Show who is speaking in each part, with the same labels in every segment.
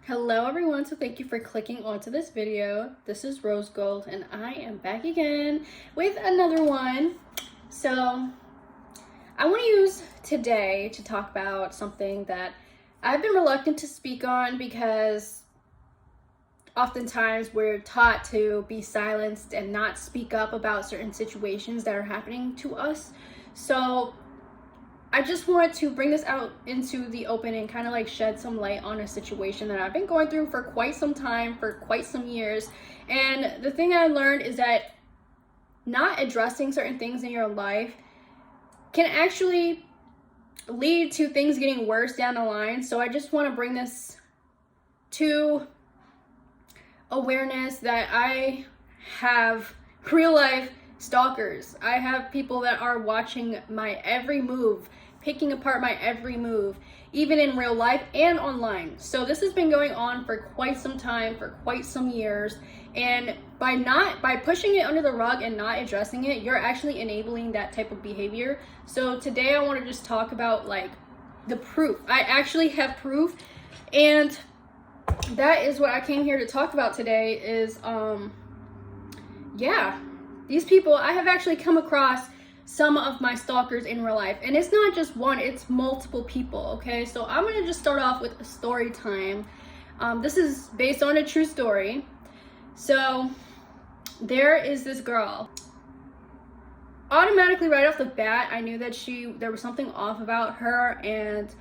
Speaker 1: Hello everyone, so thank you for clicking onto this video. This is Rose Gold and I am back again with another one. So I want to use today to talk about something that I've been reluctant to speak on because oftentimes we're taught to be silenced and not speak up about certain situations that are happening to us. So I just want to bring this out into the open and kind of like shed some light on a situation that I've been going through for quite some time, for quite some years. And the thing I learned is that not addressing certain things in your life can actually lead to things getting worse down the line. So I just want to bring this to awareness that I have real life stalkers. I have people that are watching my every move, picking apart my every move, even in real life and online. So this has been going on for quite some time, for quite some years, and by pushing it under the rug and not addressing it, you're actually enabling that type of behavior. So today I want to just talk about like the proof. I actually have proof, and that is what I came here to talk about today is these people, I have actually come across some of my stalkers in real life, and it's not just one, it's multiple people. Okay, so I'm gonna just start off with a story time. This is based on a true story. So there is this girl. Automatically right off the bat, I knew that there was something off about her, and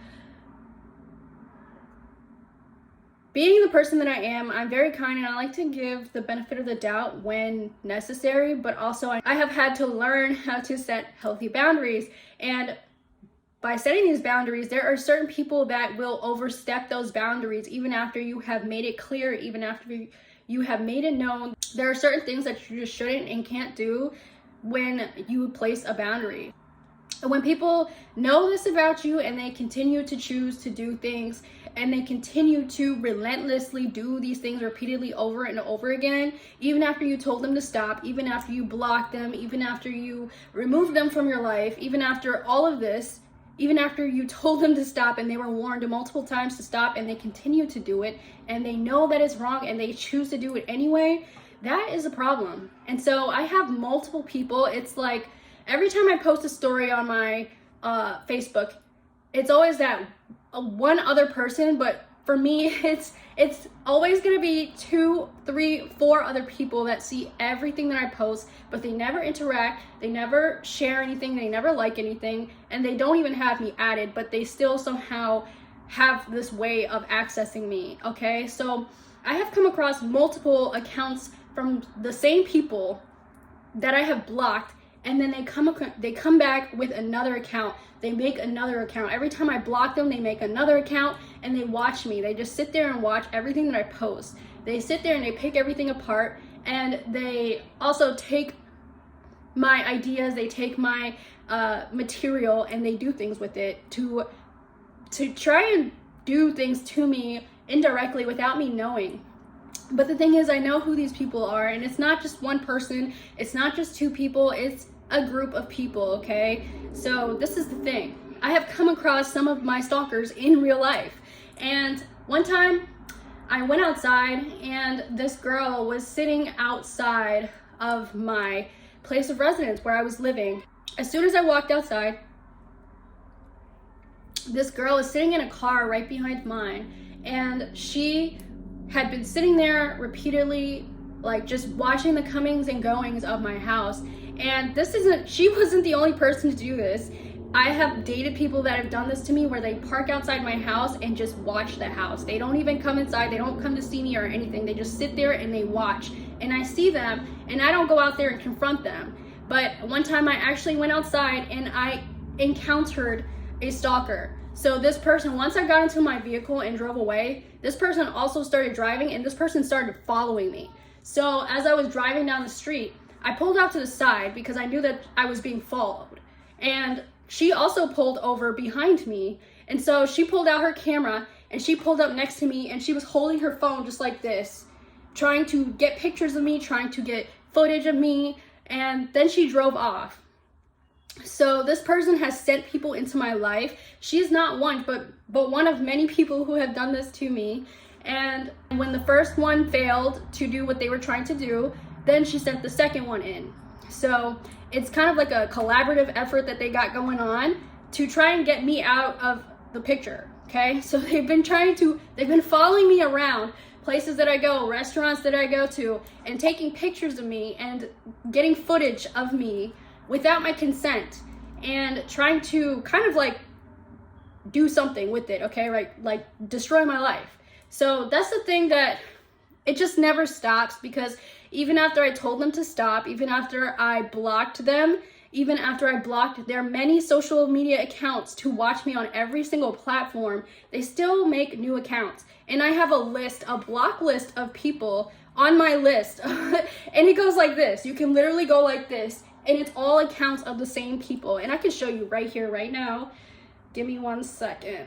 Speaker 1: being the person that I am, I'm very kind and I like to give the benefit of the doubt when necessary, but also I have had to learn how to set healthy boundaries. And by setting these boundaries, there are certain people that will overstep those boundaries even after you have made it clear, even after you have made it known. There are certain things that you just shouldn't and can't do when you place a boundary. When people know this about you and they continue to choose to do things and they continue to relentlessly do these things repeatedly over and over again, even after you told them to stop, even after you blocked them, even after you removed them from your life, even after all of this, even after you told them to stop and they were warned multiple times to stop and they continue to do it and they know that it's wrong and they choose to do it anyway, that is a problem. And so I have multiple people. It's like every time I post a story on my Facebook, it's always that one other person, but for me, it's always gonna be 2, 3, 4 other people that see everything that I post, but they never interact, they never share anything, they never like anything, and they don't even have me added, but they still somehow have this way of accessing me. Okay, so I have come across multiple accounts from the same people that I have blocked, and then they come back with another account. They make another account. Every time I block them, they make another account and they watch me. They just sit there and watch everything that I post. They sit there and they pick everything apart, and they also take my ideas, they take my material, and they do things with it to try and do things to me indirectly without me knowing. But the thing is, I know who these people are, and it's not just one person, it's not just 2 people, it's a group of people. Okay, so this is the thing. I have come across some of my stalkers in real life, and one time I went outside and this girl was sitting outside of my place of residence where I was living. As soon as I walked outside, this girl was sitting in a car right behind mine, and she had been sitting there repeatedly, like just watching the comings and goings of my house. And she wasn't the only person to do this. I have dated people that have done this to me, where they park outside my house and just watch the house. They don't even come inside, they don't come to see me or anything. They just sit there and they watch. And I see them and I don't go out there and confront them. But one time I actually went outside and I encountered a stalker. So this person, once I got into my vehicle and drove away, this person also started driving, and this person started following me. So as I was driving down the street, I pulled out to the side because I knew that I was being followed. And she also pulled over behind me. And so she pulled out her camera and she pulled up next to me, and she was holding her phone just like this, trying to get pictures of me, trying to get footage of me, and then she drove off. So this person has sent people into my life. She is not one, but one of many people who have done this to me. And when the first one failed to do what they were trying to do, then she sent the second one in. So it's kind of like a collaborative effort that they got going on to try and get me out of the picture, okay? So they've been following me around places that I go, restaurants that I go to, and taking pictures of me and getting footage of me without my consent and trying to kind of like do something with it, okay? Right? Like destroy my life. So that's the thing, that it just never stops, because even after I told them to stop, even after I blocked them, even after I blocked their many social media accounts to watch me on every single platform, they still make new accounts. And I have a block list of people on my list. And it goes like this. You can literally go like this, and it's all accounts of the same people. And I can show you right here, right now. Give me 1 second.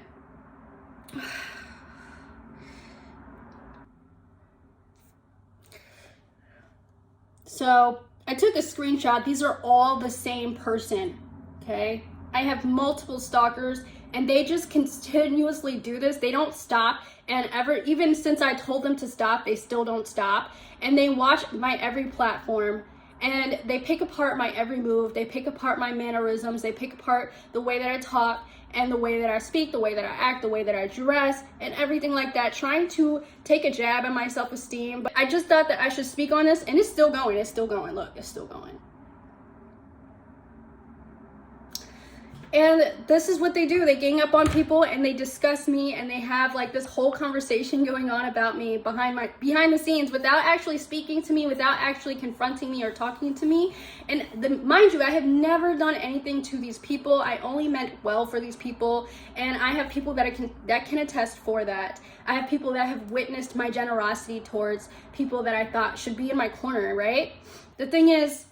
Speaker 1: So I took a screenshot. These are all the same person, okay? I have multiple stalkers, and they just continuously do this. They don't stop, and even since I told them to stop, they still don't stop. And they watch my every platform, and they pick apart my every move. They pick apart my mannerisms. They pick apart the way that I talk, and the way that I speak, the way that I act, the way that I dress, and everything like that, trying to take a jab at my self-esteem. But I just thought that I should speak on this, and it's still going. It's still going. Look, it's still going. And this is what they do. They gang up on people, and they discuss me, and they have like this whole conversation going on about me behind the scenes, without actually speaking to me, without actually confronting me or talking to me. And mind you, I have never done anything to these people. I only meant well for these people, and I have people that can attest for that. I have people that have witnessed my generosity towards people that I thought should be in my corner, right? The thing is,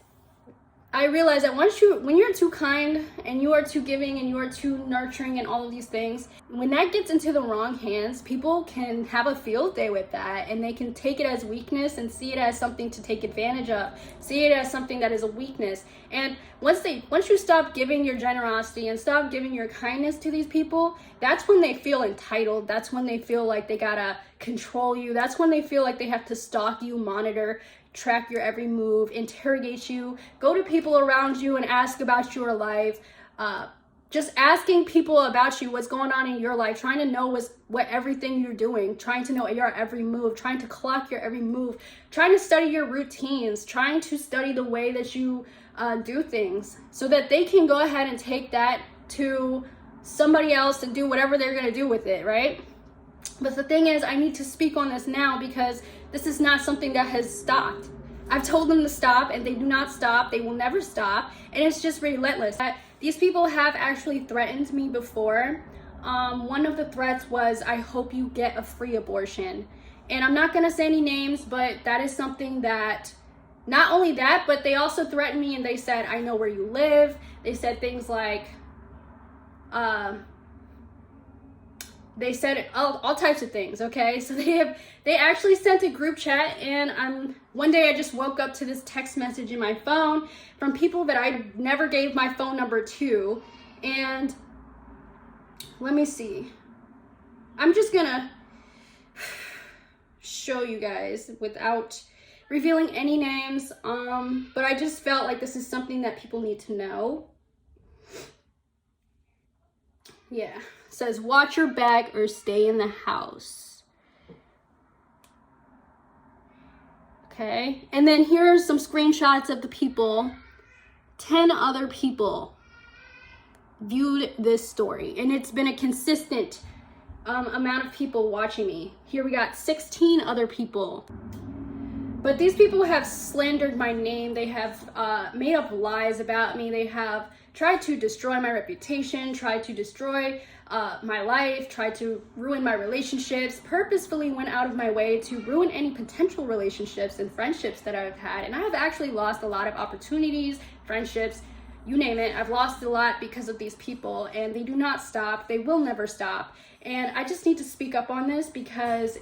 Speaker 1: I realize that when you're too kind, and you are too giving, and you are too nurturing, and all of these things, when that gets into the wrong hands, people can have a field day with that, and they can take it as weakness and see it as something to take advantage of, see it as something that is a weakness. And once you stop giving your generosity and stop giving your kindness to these people, that's when they feel entitled. That's when they feel like they gotta control you. That's when they feel like they have to stalk you, monitor, track your every move, interrogate you, go to people around you and ask about your life, just asking people about you, what's going on in your life, trying to know what everything you're doing, trying to know your every move, trying to clock your every move, trying to study your routines, trying to study the way that you do things, so that they can go ahead and take that to somebody else and do whatever they're gonna do with it, right? But the thing is, I need to speak on this now, because this is not something that has stopped. I've told them to stop, and they do not stop. They will never stop, and it's just relentless. These people have actually threatened me before. One of the threats was, I hope you get a free abortion. And I'm not gonna say any names, but that is something that, not only that, but they also threatened me, and they said, I know where you live. They said things like, they said all types of things, okay? So they actually sent a group chat, and one day I just woke up to this text message in my phone from people that I never gave my phone number to. And let me see. I'm just gonna show you guys without revealing any names, but I just felt like this is something that people need to know. Yeah. Says, watch your back or stay in the house. Okay, and then here are some screenshots of the people. 10 other people viewed this story, and it's been a consistent amount of people watching me. Here we got 16 other people. But these people have slandered my name. They have made up lies about me. They have tried to destroy my reputation, tried to destroy my life, tried to ruin my relationships, purposefully went out of my way to ruin any potential relationships and friendships that I've had. And I have actually lost a lot of opportunities, friendships, you name it. I've lost a lot because of these people, and they do not stop. They will never stop. And I just need to speak up on this, because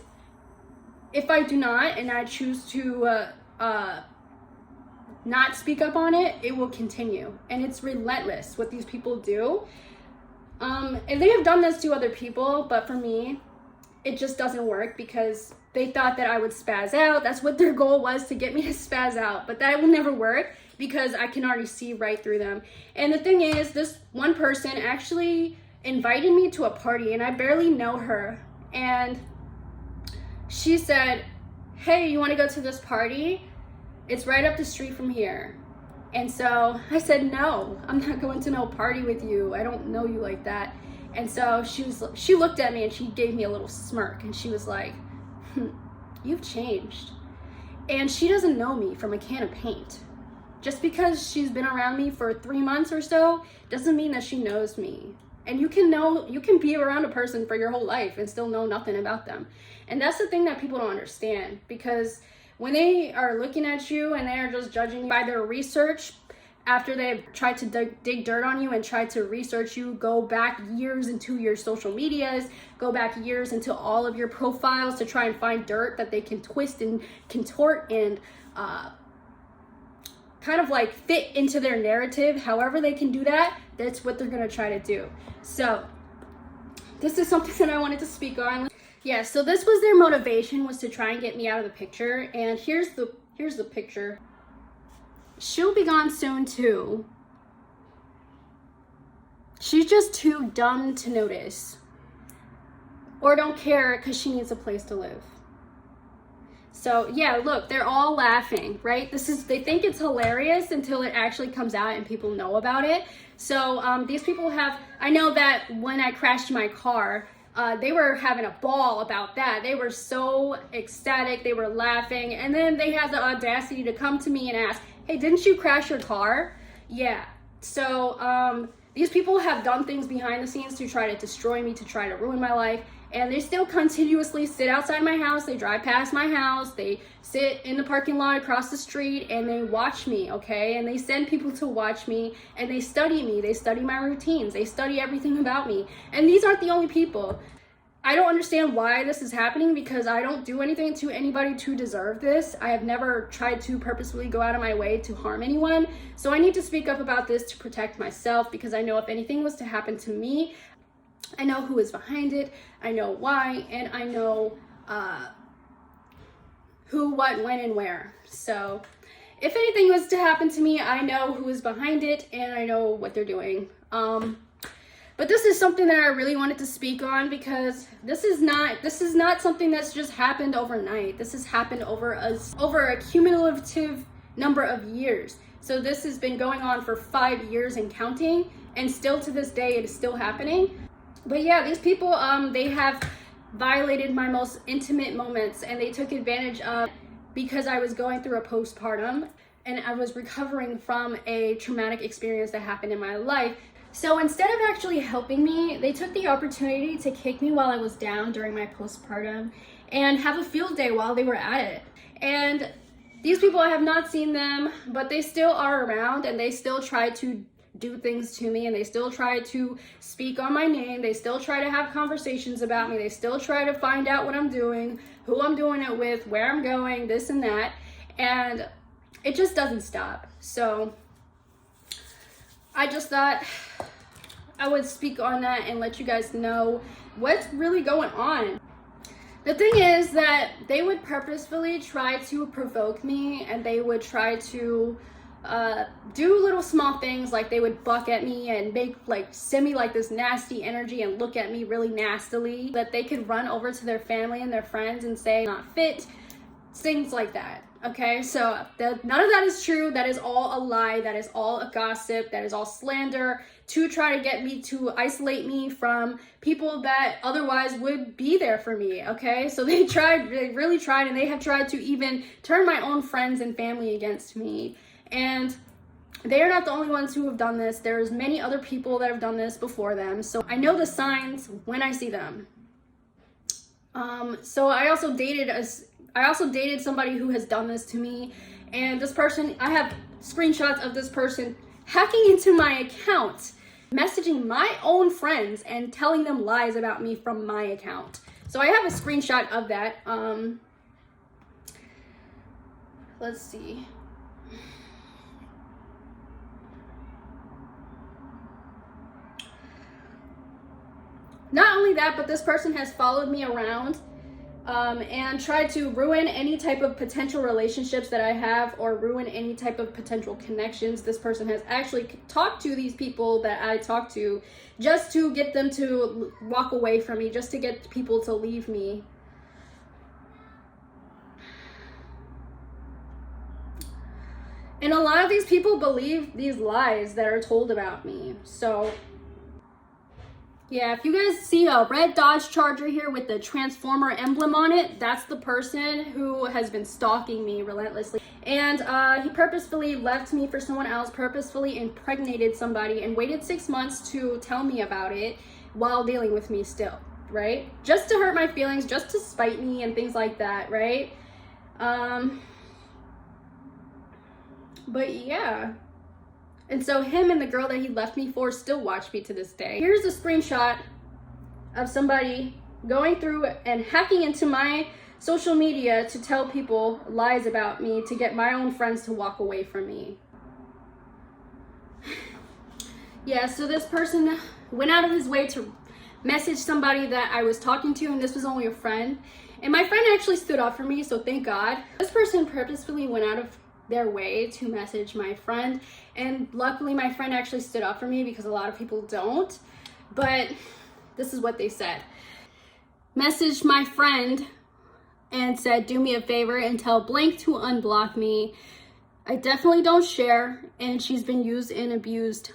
Speaker 1: if I do not, and I choose to not speak up on it, it will continue. And it's relentless what these people do. And they have done this to other people, but for me, it just doesn't work because they thought that I would spaz out. That's what their goal was, to get me to spaz out. But that will never work because I can already see right through them. And the thing is, this one person actually invited me to a party, and I barely know her. And she said, hey, you want to go to this party? It's right up the street from here. And so I said, no, I'm not going to no party with you. I don't know you like that. And so she looked at me and she gave me a little smirk, and she was like, you've changed. And she doesn't know me from a can of paint. Just because she's been around me for 3 months or so doesn't mean that she knows me. And you can be around a person for your whole life and still know nothing about them. And that's the thing that people don't understand, because when they are looking at you and they are just judging you by their research, after they've tried to dig dirt on you and tried to research you, go back years into your social medias, go back years into all of your profiles to try and find dirt that they can twist and contort and kind of like fit into their narrative. However they can do that, that's what they're gonna try to do. So this is something that I wanted to speak on. Yeah, so this was their motivation, was to try and get me out of the picture. And here's the picture. She'll be gone soon too. She's just too dumb to notice or don't care because she needs a place to live. So yeah, look, they're all laughing, right? They think it's hilarious until it actually comes out and people know about it. So these people I know that when I crashed my car, they were having a ball about that. They were so ecstatic, they were laughing, and then they had the audacity to come to me and ask, hey, didn't you crash your car? Yeah. So these people have done things behind the scenes to try to destroy me, to try to ruin my life, and they still continuously sit outside my house, they drive past my house, they sit in the parking lot across the street, and they watch me, okay? And they send people to watch me, and they study my routines, they study everything about me. And these aren't the only people. I don't understand why this is happening, because I don't do anything to anybody to deserve this. I have never tried to purposefully go out of my way to harm anyone. So I need to speak up about this to protect myself, because I know if anything was to happen to me, I know who is behind it, I know why, and I know who, what, when, and where. So if anything was to happen to me, I know who is behind it and I know what they're doing. But this is something that I really wanted to speak on, because this is not something that's just happened overnight. This has happened over a cumulative number of years. So this has been going on for 5 years and counting, and still to this day it is still happening. But yeah, these people, they have violated my most intimate moments, and they took advantage of, because I was going through a postpartum and I was recovering from a traumatic experience that happened in my life. So instead of actually helping me, they took the opportunity to kick me while I was down during my postpartum and have a field day while they were at it. And these people, I have not seen them, but they still are around, and they still try to do things to me, and they still try to speak on my name. They still try to have conversations about me. They still try to find out what I'm doing, who I'm doing it with, where I'm going, this and that. And it just doesn't stop. So I just thought I would speak on that and let you guys know what's really going on. The thing is that they would purposefully try to provoke me, and they would try to do little small things, like they would buck at me and send me like this nasty energy and look at me really nastily, that they could run over to their family and their friends and say not fit, things like that. Okay, so none of that is true. That is all a lie. That is all a gossip. That is all slander to try to get me to isolate me from people that otherwise would be there for me. Okay, so they really tried, and they have tried to even turn my own friends and family against me. And they are not the only ones who have done this. There's many other people that have done this before them. So I know the signs when I see them. So I also dated somebody who has done this to me, and this person, I have screenshots of this person hacking into my account, messaging my own friends and telling them lies about me from my account. So I have a screenshot of that. Let's see. Not only that, but this person has followed me around and tried to ruin any type of potential relationships that I have, or ruin any type of potential connections. This person has actually talked to these people that I talk to just to get them to walk away from me, just to get people to leave me. And a lot of these people believe these lies that are told about me. So yeah, if you guys see a red Dodge Charger here with the Transformer emblem on it, that's the person who has been stalking me relentlessly. And he purposefully left me for someone else, purposefully impregnated somebody, and waited 6 months to tell me about it while dealing with me still, right? Just to hurt my feelings, just to spite me and things like that, right? But yeah. And so him and the girl that he left me for still watch me to this day. Here's a screenshot of somebody going through and hacking into my social media to tell people lies about me to get my own friends to walk away from me. Yeah, so this person went out of his way to message somebody that I was talking to, and this was only a friend. And my friend actually stood up for me, so thank God. This person purposefully went out of their way to message my friend, and luckily my friend actually stood up for me, because a lot of people don't. But this is what they said. Messaged my friend and said, do me a favor and tell blank to unblock me. I definitely don't share, and she's been used and abused.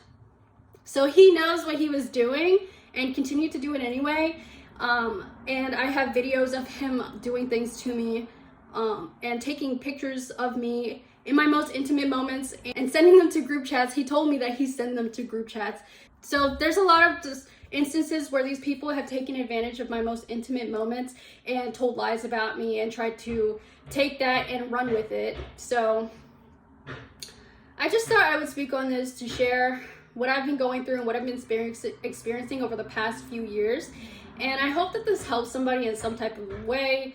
Speaker 1: So he knows what he was doing and continued to do it anyway. And I have videos of him doing things to me and taking pictures of me in my most intimate moments and sending them to group chats. He told me that he sent them to group chats. So there's a lot of just instances where these people have taken advantage of my most intimate moments and told lies about me and tried to take that and run with it. So I just thought I would speak on this to share what I've been going through and what I've been experiencing over the past few years. And I hope that this helps somebody in some type of way.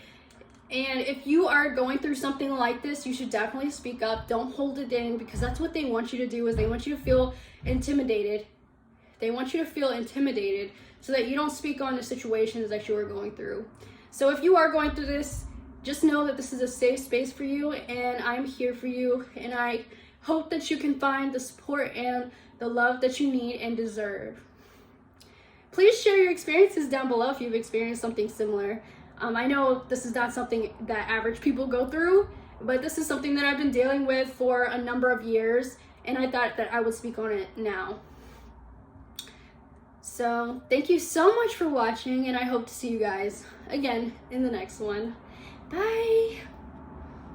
Speaker 1: And if you are going through something like this, you should definitely speak up. Don't hold it in, because that's what they want you to do, is they want you to feel intimidated. They want you to feel intimidated so that you don't speak on the situations that you are going through. So if you are going through this, just know that this is a safe space for you, and I'm here for you, and I hope that you can find the support and the love that you need and deserve. Please share your experiences down below if you've experienced something similar. I know this is not something that average people go through, but this is something that I've been dealing with for a number of years, and I thought that I would speak on it now. So thank you so much for watching, and I hope to see you guys again in the next one. Bye!